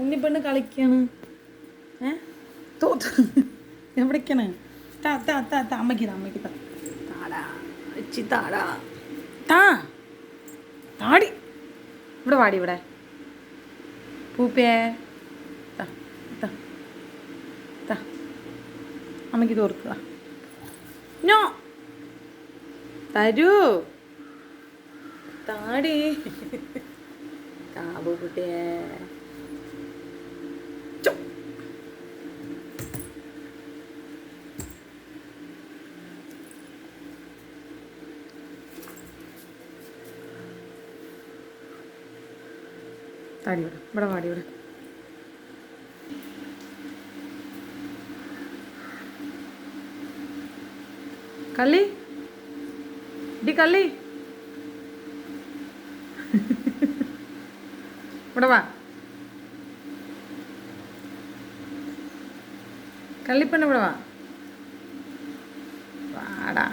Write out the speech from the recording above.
ഉണ്ണിപ്പെണ്ണ് കളിക്കാണ്. തോത്ത് എവിടേക്കാണ്? താ താ താ താ അമ്മയ്ക്ക് താടാ ഇച്ചി താടാ താ താടി ഇവിടെ വാടി ഇവിടെ പൂപ്പേ താ താ താ അമ്മയ്ക്ക് തോർക്കുക. ഞോ തരൂ താടി കാബു കുട്ടിയേ. താടി ഇവിടെ വാടി ഇവിടെ. കള്ളി ഡി കള്ളി ഇവിടെ വാ. കള്ളിപ്പെണ്ണ് ഇവിടെ വാ. വാടാ.